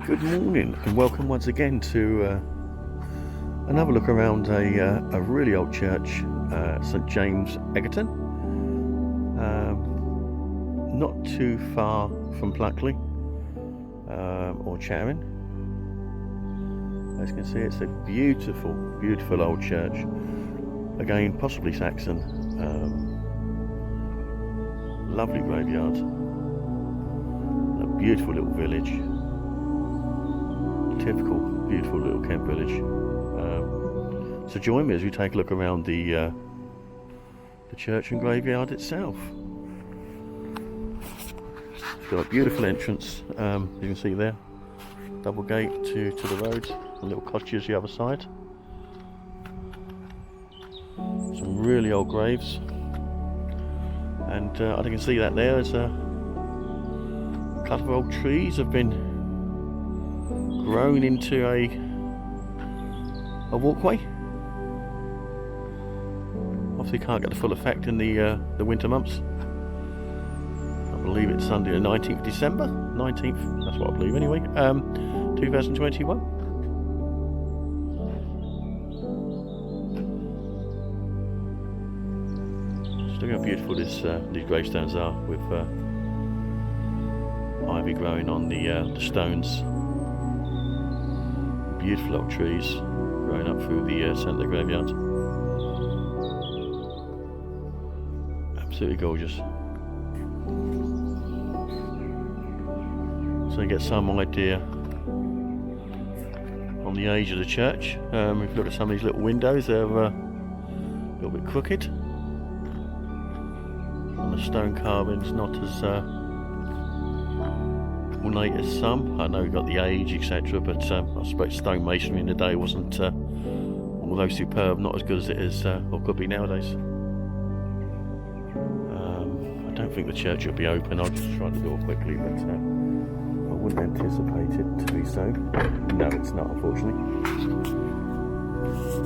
Good morning and welcome once again to another look around a really old church, St James, Egerton, not too far from Pluckley or Charing. As you can see, it's a beautiful, beautiful old church, again possibly Saxon. Lovely graveyard, a beautiful little village. Typical, beautiful little Kent village. So join me as we take a look around the church and graveyard itself. It's got a beautiful entrance, you can see there, double gate to the road, a little cottages the other side. Some really old graves, and I can see that there's a couple of old trees have been grown into a walkway. Obviously can't get the full effect in the winter months. I believe it's Sunday the 19th December, 19th, that's what I believe anyway, 2021. Just look how beautiful these gravestones are, with ivy growing on the stones. Beautiful old trees growing up through the centre of the graveyard. Absolutely gorgeous. So you get some idea on the age of the church. If you look at some of these little windows, they're a little bit crooked, and the stone carving's not as ornate as some. I know we've got the age, etc., but I suppose stone masonry in the day wasn't, although superb, not as good as it is or could be nowadays. I don't think the church will be open. I'll just try the door quickly, but I wouldn't anticipate it to be so. No, it's not, unfortunately.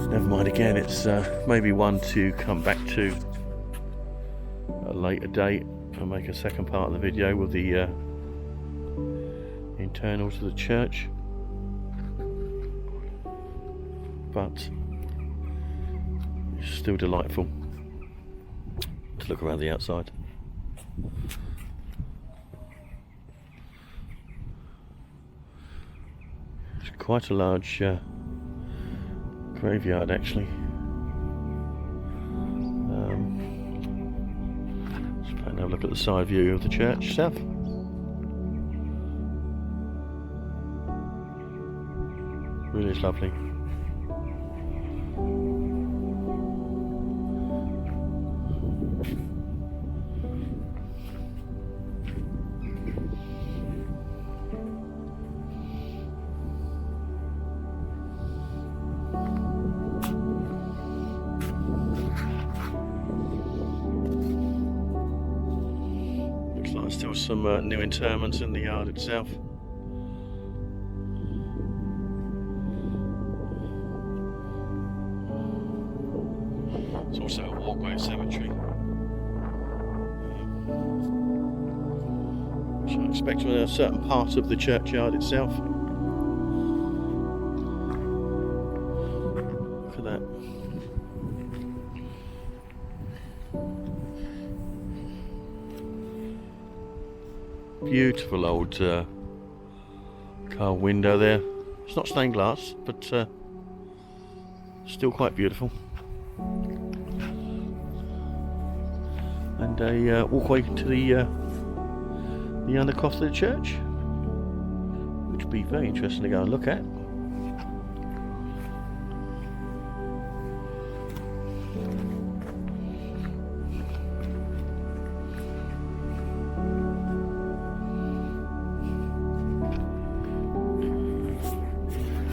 Never mind, again, it's maybe one to come back to at a later date and make a second part of the video with the internals of the church, but it's still delightful to look around the outside. It's quite a large graveyard actually. Just have a look at the side view of the church itself. Really is lovely. Looks like there's still some new interments in the yard itself. It's also a walkway cemetery, which I expect from a certain part of the churchyard itself. Look at that. Beautiful old car window there. It's not stained glass, but still quite beautiful. And a walkway to the undercroft of the church, which would be very interesting to go and look at.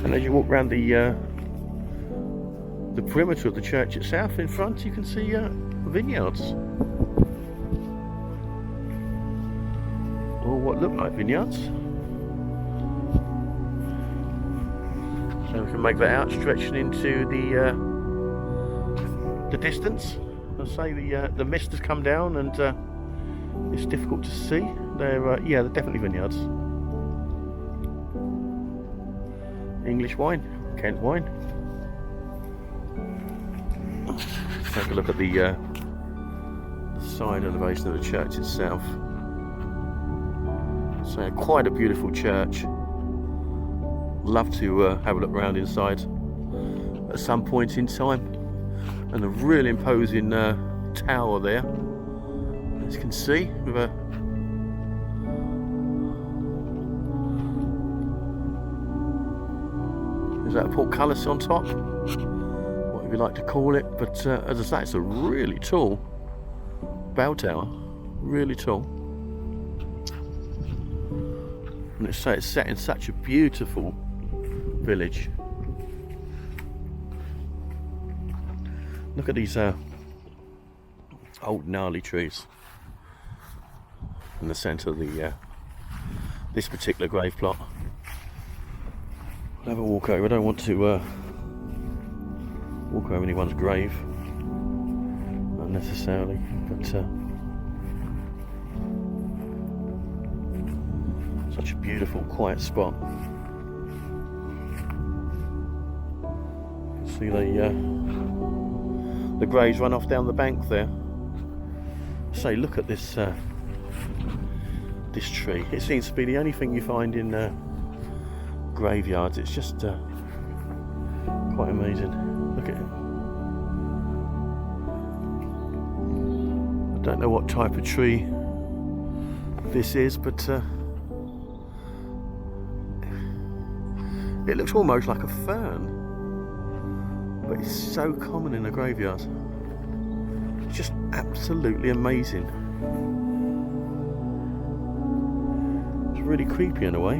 And as you walk around the perimeter of the church itself, in front you can see vineyards. Or what look like vineyards. So we can make that out stretching into the distance. I'll say the mist has come down and it's difficult to see. They're definitely vineyards. English wine, Kent wine. Let's take a look at the side elevation of the church itself. So quite a beautiful church. Love to have a look around inside at some point in time. And a really imposing tower there, as you can see, with a is that a portcullis on top? Whatever you like to call it. But as I say, it's a really tall bell tower, really tall. And it's set in such a beautiful village. Look at these old gnarly trees in the centre of the this particular grave plot. I'll have a walk over. I don't want to walk over anyone's grave unnecessarily, but such a beautiful, quiet spot. See the graves run off down the bank there. So look at this this tree. It seems to be the only thing you find in graveyards. It's just quite amazing. Look at it. I don't know what type of tree this is, but it looks almost like a fern. But it's so common in the graveyard. It's just absolutely amazing. It's really creepy in a way.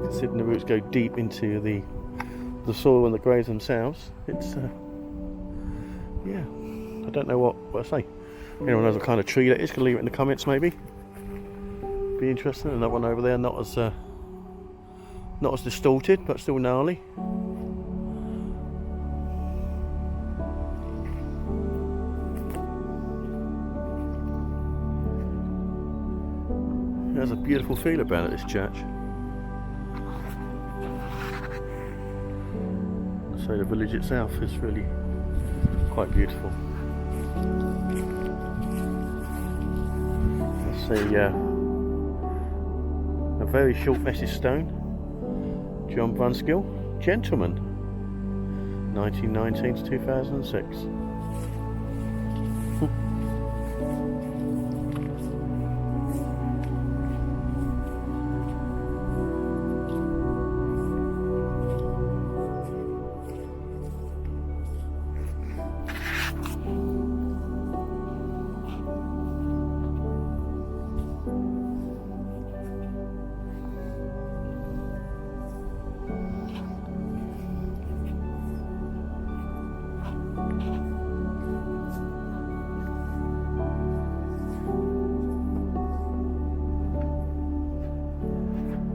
Considering the roots go deep into the soil and the graves themselves, it's yeah. I don't know what I say. Anyone knows what kind of tree that is? Can leave it in the comments maybe. Be interesting. Another one over there, not as distorted, but still gnarly. There's a beautiful feel about it, this church. So the village itself is really quite beautiful. Let's see, a very short message stone. John Brunskill, gentleman, 1919 to 2006.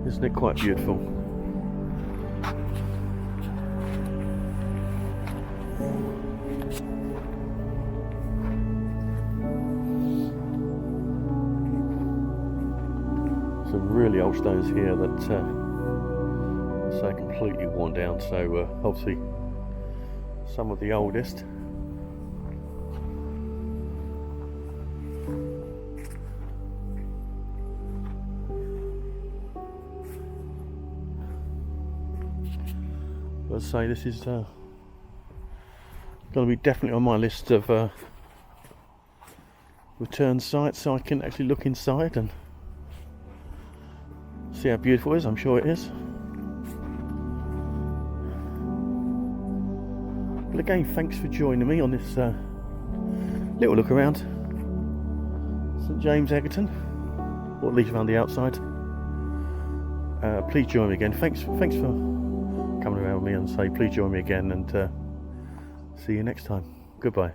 Isn't it quite beautiful? Some really old stones here that are completely worn down, so obviously some of the oldest. I'd say this is going to be definitely on my list of return sites, so I can actually look inside and see how beautiful it is. I'm sure it is. But again, thanks for joining me on this little look around St James, Egerton, or at least around the outside. Please join me again. Thanks for coming around with me, and say please join me again, and see you next time. Goodbye.